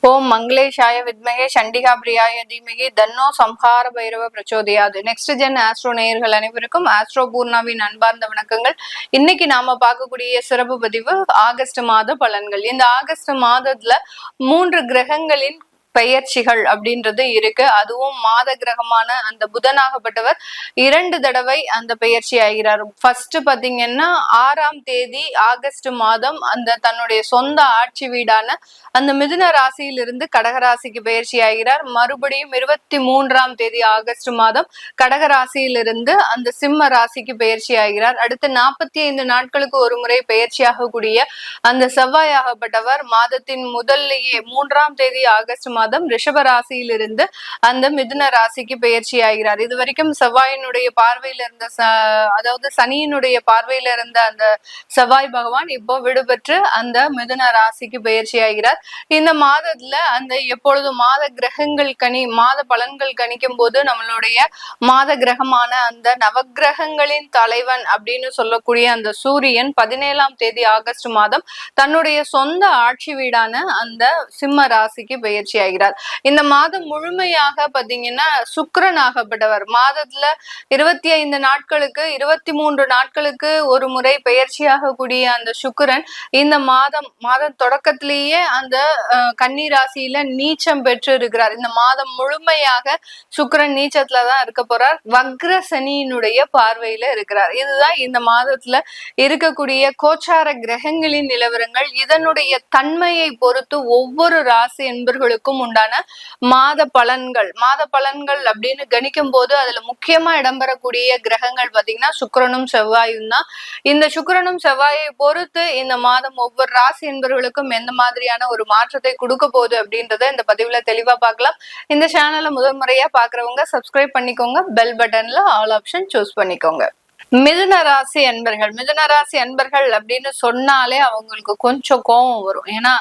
ஓம் மங்களேஷாய வித்மகே சண்டிகா பிரியாய தீமகி தன்னோ சம்ஹார பைரவ பிரச்சோதயாது. நெக்ஸ்ட் ஜென் ஆஸ்ட்ரோ நேயர்கள் அனைவருக்கும் ஆஸ்ட்ரோ பூர்ணாவின் அன்பார்ந்த வணக்கங்கள். இன்னைக்கு நாம பார்க்கக்கூடிய சிறப்பு பதிவு ஆகஸ்ட் மாத பலன்கள். இந்த ஆகஸ்ட் மாதத்துல 3 கிரகங்களின் பெயர்ச்சிகள் அப்படின்றது இருக்கு. அதுவும் மாத கிரகமான அந்த புதனாகப்பட்டவர் 2 தடவை அந்த பெயர்ச்சி ஆகிறார். ஃபர்ஸ்ட் பாத்தீங்கன்னா 6ஆம் தேதி ஆகஸ்ட் மாதம் அந்த தன்னுடைய சொந்த ஆட்சி வீடான அந்த மிதுன ராசியிலிருந்து கடகராசிக்கு பெயர்ச்சி ஆகிறார். மறுபடியும் 23ஆம் தேதி ஆகஸ்ட் மாதம் கடகராசியிலிருந்து அந்த சிம்ம ராசிக்கு பெயர்ச்சி ஆகிறார். அடுத்து 45 நாட்களுக்கு ஒரு முறை பெயர்ச்சியாகக்கூடிய அந்த செவ்வாயாகப்பட்டவர் மாதத்தின் முதல்லையே 3ஆம் தேதி ஆகஸ்ட் மாதம் ரிஷப ராசியிலிருந்து அந்த மிதுன ராசிக்கு பெயர்ச்சி ஆகிறார். இது வரைக்கும் செவ்வாயினுடைய பார்வையில இருந்த அதாவது சனியினுடைய பார்வையில இருந்த அந்த செவ்வாய் பகவான் இப்போ விடுபெற்று அந்த மிதுன ராசிக்கு பெயர்ச்சி ஆகிறார். இந்த மாதத்துல அந்த எப்பொழுதும் மாத கிரகங்கள் மாத பலன்கள் கணிக்கும் போது நம்மளுடைய மாத கிரகமான அந்த நவகிரகங்களின் தலைவன் அப்படின்னு சொல்லக்கூடிய அந்த சூரியன் 17ஆம் தேதி ஆகஸ்ட் மாதம் தன்னுடைய சொந்த ஆட்சி வீடான அந்த சிம்ம ராசிக்கு பெயர்ச்சி ஆகிறார். இந்த மாதம் முழுமையாக பாத்தீங்கன்னா சுக்கிரன் ஆகப்பட்டவர் மாதத்துல 25 நாட்களுக்கு 23 நாட்களுக்கு ஒரு முறை பெயர்ச்சியாக கூடிய அந்த சுக்கிரன் இந்த மாதம் தொடக்கத்திலேயே அந்த கன்னி ராசியில நீச்சம் பெற்று இருக்கிறார். இந்த மாதம் முழுமையாக சுக்கிரன் நீச்சத்துலதான் இருக்க போறார். வக்ர சனியினுடைய பார்வையில இருக்கிறார். இதுதான் இந்த மாதத்துல இருக்கக்கூடிய கோச்சார கிரகங்களின் நிலவரங்கள். இதனுடைய தன்மையை பொறுத்து ஒவ்வொரு ராசி என்பர்களுக்கும் உண்டான மாத பலன்கள் அப்படின்னு கணிக்கும் போது அதுல முக்கியமா இடம்பெறக்கூடிய கிரகங்கள் பாத்தீங்கன்னா சுக்கிரனும் செவ்வாயும் தான். இந்த சுக்கிரனும் செவ்வாயை பொறுத்து இந்த மாதம் ஒவ்வொரு ராசி என்பவர்களுக்கும் எந்த மாதிரியான ஒரு மாற்றத்தை கொடுக்க போகுது அப்படின்றத இந்த பதிவுல தெளிவா பார்க்கலாம். இந்த சேனலை முதல் முறையா பாக்குறவங்க சப்ஸ்கிரைப் பண்ணிக்கோங்க. பெல் பட்டன்ல ஆல் ஆப்ஷன் சூஸ் பண்ணிக்கோங்க. மிதுன ராசி அன்பர்கள் அப்படின்னு சொன்னாலே அவங்களுக்கு கொஞ்சம் கோபம் வரும். ஏன்னா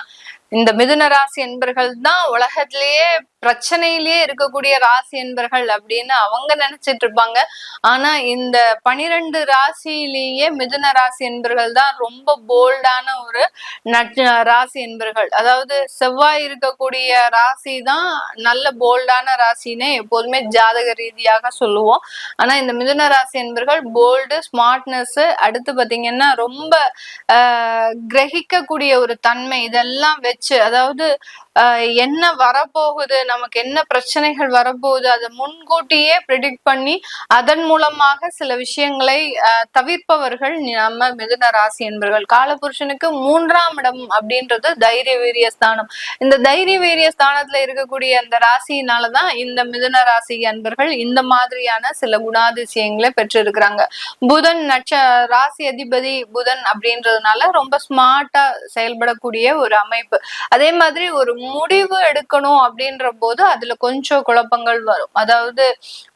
இந்த மிதுன ராசி என்பர்கள் தான் உலகத்திலேயே பிரச்சனையிலேயே இருக்கக்கூடிய ராசி என்பர்கள் அப்படின்னு அவங்க நினைச்சிட்டு இருப்பாங்க. ஆனா இந்த 12 ராசியிலேயே மிதுன ராசி என்பர்கள் தான் ரொம்ப போல்டான ஒரு ராசி என்பர்கள். அதாவது செவ்வாய் இருக்கக்கூடிய ராசி தான் நல்ல போல்டான ராசின்னு எப்போதுமே ஜாதக ரீதியாக சொல்லுவோம். ஆனா இந்த மிதுன ராசி என்பர்கள் போல்டு, ஸ்மார்ட்னஸ், அடுத்து பாத்தீங்கன்னா ரொம்ப கிரகிக்கக்கூடிய ஒரு தன்மை, இதெல்லாம் வச்சு அதாவது என்ன வரப்போகுது, நமக்கு என்ன பிரச்சனைகள் வரப்போகுது அதை முன்கூட்டியே ப்ரெடிக்ட் பண்ணி அதன் மூலமாக சில விஷயங்களை தவிர்ப்பவர்கள் நம்ம மிதுன ராசி என்பர்கள். காலபுருஷனுக்கு 3ஆம் இடம் அப்படின்றது தைரிய வீரிய ஸ்தானம். இந்த தைரிய வீரிய ஸ்தானத்துல இருக்கக்கூடிய அந்த ராசியினாலதான் இந்த மிதுன ராசி அன்பர்கள் இந்த மாதிரியான சில குணாதிசயங்களை பெற்றிருக்கிறாங்க. புதன் ராசி அதிபதி புதன் அப்படின்றதுனால ரொம்ப ஸ்மார்ட்டா செயல்படக்கூடிய ஒரு அமைப்பு. அதே மாதிரி ஒரு முடிவு எடுக்கணும் அப்படின்ற போது அதுல கொஞ்சம் குழப்பங்கள் வரும். அதாவது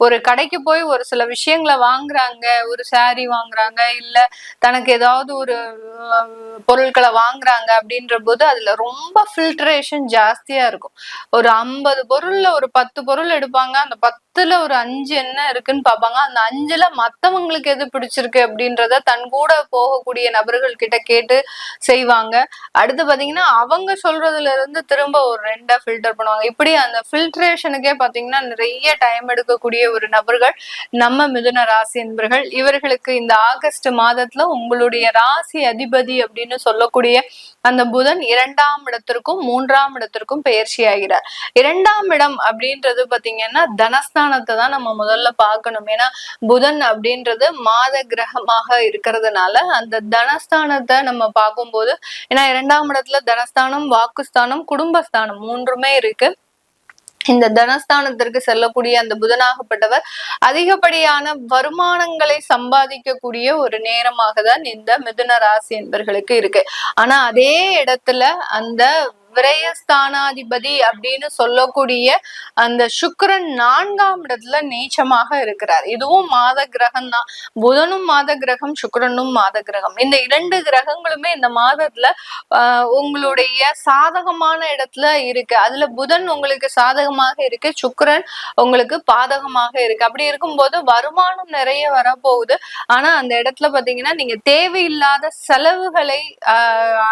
ஒரு கடைக்கு போய் ஒரு சில விஷயங்களை வாங்குறாங்க, ஒரு சாரி வாங்குறாங்க, இல்ல தனக்கு ஏதாவது ஒரு பொருட்களை வாங்குறாங்க அப்படின்ற போது அதுல ரொம்ப ஃபில்ட்ரேஷன் ஜாஸ்தியா இருக்கும். ஒரு 50 பொருள்ல ஒரு 10 பொருள் எடுப்பாங்க. அந்த 10ல ஒரு 5 என்ன இருக்குன்னு பாப்பாங்க. அந்த 5ல மத்தவங்களுக்கு எது பிடிச்சிருக்கு அப்படின்றத தன் கூட போகக்கூடிய நபர்கள் கிட்ட கேட்டு செய்வாங்க. அடுத்து பாத்தீங்கன்னா அவங்க சொல்றதுல இருந்து திரும்ப ஒரு 2 ஃபில்டர் பண்ணுவாங்க. இப்படி அந்த ஃபில்ட்ரேஷனுக்கே பாத்தீங்கன்னா நிறைய டைம் எடுக்கக்கூடிய ஒரு நபர்கள் நம்ம மிதுன ராசி என்பர்கள். இவர்களுக்கு இந்த ஆகஸ்ட் மாதத்துல உங்களுடைய ராசி அதிபதி அப்படின்னு சொல்லக்கூடிய அந்த புதன் 2ஆம் இடத்திற்கும் 3ஆம் இடத்திற்கும் பெயர்ச்சி ஆகிறார். 2ஆம் இடம் அப்படின்றது பாத்தீங்கன்னா தனஸ்தானத்தை தான் நம்ம முதல்ல பார்க்கணும். ஏன்னா புதன் அப்படின்றது மாத கிரகமாக இருக்கிறதுனால அந்த தனஸ்தானத்தை நம்ம பார்க்கும்போது, ஏன்னா 2ஆம் இடத்துல தனஸ்தானம், வாக்குஸ்தானம், குடும்பஸ்தானம் 3மே இருக்கு. இந்த தனஸ்தானத்திற்கு செல்லக்கூடிய அந்த புதனாகப்பட்டவர் அதிகப்படியான வருமானங்களை சம்பாதிக்கக்கூடிய ஒரு நேரமாக தான் இந்த மிதுன ராசி என்பர்களுக்கு இருக்கு. ஆனா அதே இடத்துல அந்த விரயஸ்தானாதிபதி அப்படின்னு சொல்லக்கூடிய அந்த சுக்கிரன் 4ஆம் இடத்துல நீச்சமாக இருக்கிறார். இதுவும் மாத கிரகம் தான். புதனும் மாத கிரகம், சுக்கிரனும் மாத கிரகம். இந்த 2 கிரகங்களுமே இந்த மாதத்துல உங்களுடைய சாதகமான இடத்துல இருக்கு. அதுல புதன் உங்களுக்கு சாதகமாக இருக்கு, சுக்கிரன் உங்களுக்கு பாதகமாக இருக்கு. அப்படி இருக்கும்போது வருமானம் நிறைய வரப்போகுது. ஆனா அந்த இடத்துல பாத்தீங்கன்னா நீங்க தேவையில்லாத செலவுகளை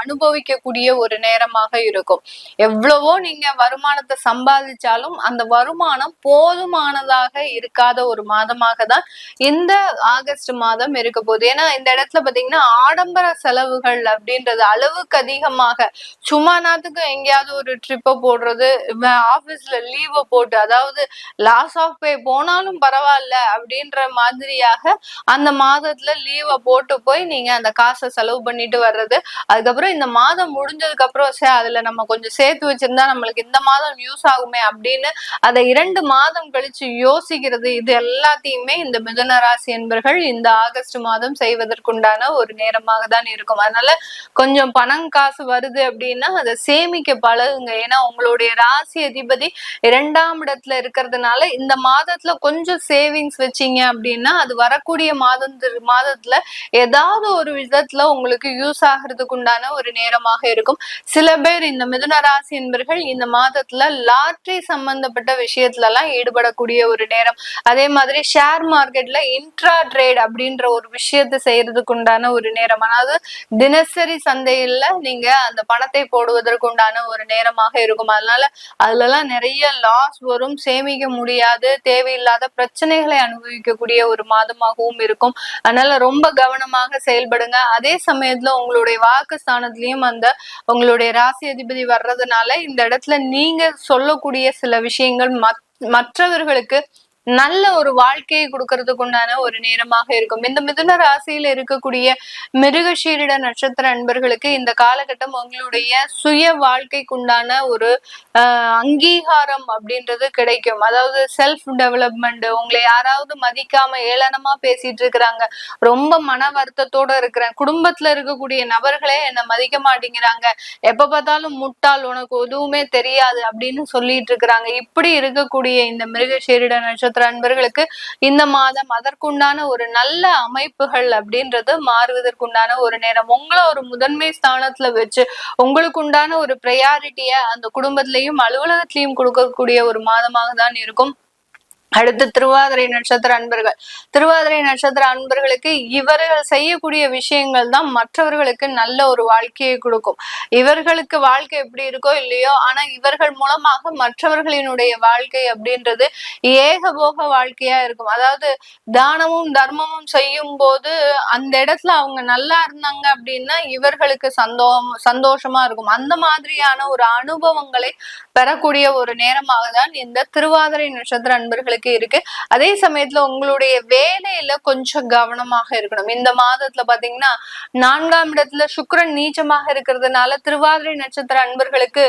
அனுபவிக்கக்கூடிய ஒரு நேரமாக இருக்கும். இருக்கும். எவ்வளவோ நீங்க வருமானத்தை சம்பாதிச்சாலும் அந்த வருமானம் போதுமானதாக இருக்காத ஒரு மாதமாக தான் இந்த ஆகஸ்ட் மாதம் இருக்க போகுது. ஏன்னா இந்த இடத்துல பாத்தீங்கன்னா ஆடம்பர செலவுகள் அப்படின்றது அளவுக்கு அதிகமாக, சும்மா நாத்துக்கு எங்கேயாவது ஒரு ட்ரிப்பை போடுறது, ஆபீஸ்ல லீவை போட்டு, அதாவது லாஸ் ஆஃப் பே போனாலும் பரவாயில்ல அப்படின்ற மாதிரியாக அந்த மாதத்துல லீவை போட்டு போய் நீங்க அந்த காசை செலவு பண்ணிட்டு வர்றது. அதுக்கப்புறம் இந்த மாதம் முடிஞ்சதுக்கு அப்புறம் அதுல நம்ம கொஞ்சம் சேர்த்து வச்சிருந்தா நம்மளுக்கு இந்த மாதம் யூஸ் ஆகுமே அப்படின்னு அதை 2 மாதம் கழிச்சு யோசிக்கிறது. இது எல்லாத்தையுமே இந்த மிதுன ராசி என்பர்கள் இந்த ஆகஸ்ட் மாதம் செய்வதற்குண்டான ஒரு நேரமாக தான் இருக்கும். அதனால கொஞ்சம் பணம் காசு வருது அப்படின்னா அதை சேமிக்க பழகுங்க. ஏன்னா உங்களுடைய ராசி அதிபதி 2ஆம் இடத்துல இருக்கிறதுனால இந்த மாதத்துல கொஞ்சம் சேவிங்ஸ் வச்சீங்க அப்படின்னா அது வரக்கூடிய மாதத்துல ஏதாவது ஒரு விதத்துல உங்களுக்கு யூஸ் ஆகிறதுக்கு உண்டான ஒரு நேரமாக இருக்கும். சில பேர் இந்த மிதுன ராசி என்பர்கள் இந்த மாதத்துல லாட்டரி சம்பந்தப்பட்ட விஷயத்துல எல்லாம் ஈடுபடக்கூடிய ஒரு நேரம். அதே மாதிரி ஷேர் மார்க்கெட்ல இன்ட்ரா ட்ரேட் அப்படின்ற ஒரு விஷயத்தை செய்யறதுக்கு உண்டான ஒரு நேரம். அதாவது தினசரி சந்தையில நீங்க அந்த பணத்தை போடுவதற்கு உண்டான ஒரு நேரமாக இருக்கும். அதனால அதுல எல்லாம் நிறைய லாஸ் வரும், சேமிக்க முடியாது, தேவையில்லாத பிரச்சனைகளை அனுபவிக்கக்கூடிய ஒரு மாதமாகவும் இருக்கும். அதனால ரொம்ப கவனமாக செயல்படுங்க. அதே சமயத்துல உங்களுடைய வாக்கு ஸ்தானத்திலயும் அந்த உங்களுடைய ராசி அதிபதி வர்றதுனால இந்த இடத்துல நீங்க சொல்லக்கூடிய சில விஷயங்கள் மற்றவர்களுக்கு நல்ல ஒரு வாழ்க்கையை கொடுக்கறதுக்கு உண்டான ஒரு நேரமாக இருக்கும். இந்த மிதுன ராசியில இருக்கக்கூடிய மிருகஷீரிட நட்சத்திர அன்பர்களுக்கு இந்த காலகட்டம் உங்களுடைய சுய வாழ்க்கைக்குண்டான ஒரு அங்கீகாரம் அப்படின்றது கிடைக்கும். அதாவது செல்ஃப் டெவலப்மெண்ட். உங்களை யாராவது மதிக்காம ஏளனமா பேசிட்டு இருக்கிறாங்க, ரொம்ப மன வருத்தத்தோட இருக்கிறேன், குடும்பத்துல இருக்கக்கூடிய நபர்களே என்னை மதிக்க மாட்டேங்கிறாங்க, எப்ப பார்த்தாலும் முட்டாள், உனக்கு எதுவுமே தெரியாது அப்படின்னு சொல்லிட்டு இருக்கிறாங்க. இப்படி இருக்கக்கூடிய இந்த மிருகஷீரிட நட்சத்திர அன்பர்களுக்கு இந்த மாதம் அதற்குண்டான ஒரு நல்ல அமைப்புகள் அப்படின்றது மாறுவதற்குண்டான ஒரு நேரம். உங்களை ஒரு முதன்மை ஸ்தானத்துல வச்சு உங்களுக்கு உண்டான ஒரு ப்ரையாரிட்டிய அந்த குடும்பத்திலையும் அலுவலகத்திலையும் கொடுக்கக்கூடிய ஒரு மாதமாக தான் இருக்கும். அடுத்து திருவாதிரை நட்சத்திர அன்பர்கள். திருவாதிரை நட்சத்திர அன்பர்களுக்கு இவர்கள் செய்யக்கூடிய விஷயங்கள் தான் மற்றவர்களுக்கு நல்ல ஒரு வாழ்க்கையை கொடுக்கும். இவர்களுக்கு வாழ்க்கை எப்படி இருக்கோ இல்லையோ, ஆனா இவர்கள் மூலமாக மற்றவர்களினுடைய வாழ்க்கை அப்படின்றது ஏகபோக வாழ்க்கையா இருக்கும். அதாவது தானமும் தர்மமும் செய்யும் போது அந்த இடத்துல அவங்க நல்லா இருந்தாங்க அப்படின்னா இவர்களுக்கு சந்தோஷமா இருக்கும். அந்த மாதிரியான ஒரு அனுபவங்களை பெறக்கூடிய ஒரு நேரமாக தான் இந்த திருவாதிரை நட்சத்திர அன்பர்களுக்கு இருக்கு. அதே சமயத்துல உங்களுடைய வேலையில கொஞ்சம் கவனமாக இருக்கணும். இந்த மாதத்துல பாத்தீங்கன்னா 4ஆம் இடத்துல சுக்கிரன் நீச்சமாக இருக்கிறதுனால திருவாதிரை நட்சத்திர அன்பர்களுக்கு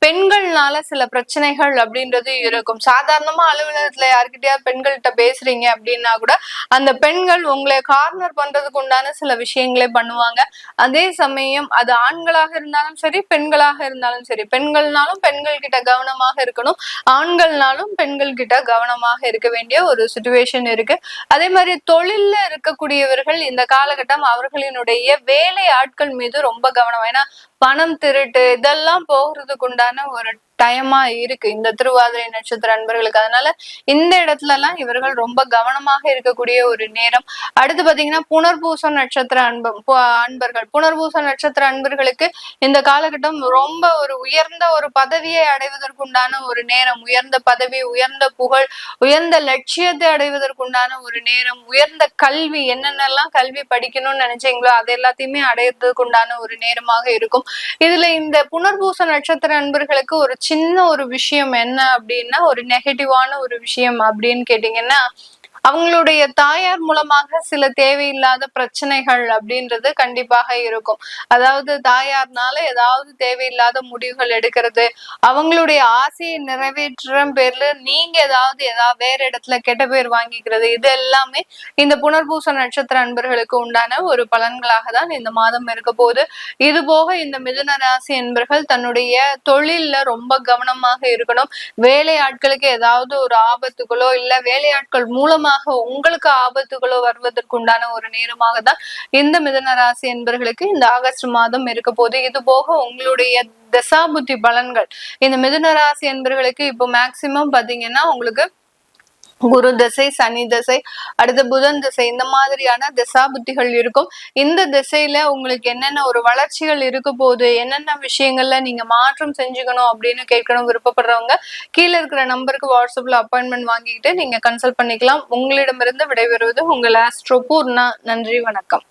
பெண்கள்னால சில பிரச்சனைகள் அப்படின்றது இருக்கும். சாதாரணமா அலுவலகத்துல யாருக்கிட்டயாவது பெண்கள்கிட்ட பேசுறீங்க அப்படின்னா கூட அந்த பெண்கள் உங்களை கார்னர் பண்றதுக்கு உண்டான சில விஷயங்களே பண்ணுவாங்க. அதே சமயம் அது ஆண்களாக இருந்தாலும் சரி, பெண்களாக இருந்தாலும் சரி, பெண்கள்னாலும் பெண்கள் கிட்ட கவனமாக இருக்கணும், ஆண்கள்னாலும் பெண்கள் கிட்ட கவனமாக இருக்க வேண்டிய ஒரு சிச்சுவேஷன் இருக்கு. அதே மாதிரி தொழில்ல இருக்கக்கூடியவர்கள் இந்த காலகட்டம் அவர்களினுடைய வேலை ஆட்கள் மீது ரொம்ப கவனம். ஏன்னா பணம் திருட்டு இதெல்லாம் போகிறதுக்கு உண்டான ஒரு டைமா இருக்கு இந்த திருவாதிரை நட்சத்திர அன்பர்களுக்கு. அதனால இந்த இடத்துல எல்லாம் இவர்கள் ரொம்ப கவனமாக இருக்கக்கூடிய ஒரு நேரம். அடுத்து பாத்தீங்கன்னா புனர்பூச நட்சத்திர அன்பர்கள். புனர்பூச நட்சத்திர அன்பர்களுக்கு இந்த காலகட்டம் ரொம்ப ஒரு உயர்ந்த ஒரு பதவியை அடைவதற்குண்டான ஒரு நேரம். உயர்ந்த பதவி, உயர்ந்த புகழ், உயர்ந்த லட்சியத்தை அடைவதற்குண்டான ஒரு நேரம். உயர்ந்த கல்வி, என்னென்னலாம் கல்வி படிக்கணும்னு நினைச்சீங்களோ அது எல்லாத்தையுமே அடையிறதுக்கு உண்டான ஒரு நேரமாக இருக்கும். இதுல இந்த புனர்பூச நட்சத்திர அன்பர்களுக்கு ஒரு சின்ன ஒரு விஷயம் என்ன அப்படின்னா, ஒரு நெகட்டிவான ஒரு விஷயம் அப்படின்னு கேட்டீங்கன்னா, அவங்களுடைய தாயார் மூலமாக சில தேவையில்லாத பிரச்சனைகள் அப்படின்றது கண்டிப்பாக இருக்கும். அதாவது தாயார்னால ஏதாவது தேவையில்லாத முடிவுகள் எடுக்கிறது, அவங்களுடைய ஆசையை நிறைவேற்ற பேர்ல நீங்க ஏதாவது வேற இடத்துல கெட்ட பேர் வாங்கிக்கிறது, இது எல்லாமே இந்த புனர்பூச நட்சத்திர அன்பர்களுக்கு உண்டான ஒரு பலன்களாக தான் இந்த மாதம் இருக்க போகுது. இது போக இந்த மிதுன ராசி என்பர்கள் தன்னுடைய தொழில்ல ரொம்ப கவனமாக இருக்கணும். வேலையாட்களுக்கு ஏதாவது ஒரு ஆபத்துகளோ இல்ல வேலையாட்கள் மூலமாக உங்களுக்கு ஆபத்துகளோ வருவதற்கு உண்டான ஒரு நேரமாக தான் இந்த மிதுன ராசி என்பர்களுக்கு இந்த ஆகஸ்ட் மாதம் இருக்க போது. இது போக உங்களுடைய தசாபுத்தி பலன்கள் இந்த மிதுன ராசி என்பர்களுக்கு இப்போ மேக்சிமம் பாத்தீங்கன்னா உங்களுக்கு குரு திசை, சனி திசை, அடுத்த புதன் திசை, இந்த மாதிரியான திசா புத்திகள் இருக்கும். இந்த திசையில உங்களுக்கு என்னென்ன ஒரு வளர்ச்சிகள் இருக்க போகுது, என்னென்ன விஷயங்கள்ல நீங்க மாற்றம் செஞ்சுக்கணும் அப்படின்னு கேட்கணும் விருப்பப்படுறவங்க கீழே இருக்கிற நம்பருக்கு வாட்ஸ்அப்ல அப்பாயின்மெண்ட் வாங்கிக்கிட்டு நீங்க கன்சல்ட் பண்ணிக்கலாம். உங்களிடமிருந்து விடைபெறுவது உங்கள் ஆஸ்ட்ரோ பூர்ணா. நன்றி, வணக்கம்.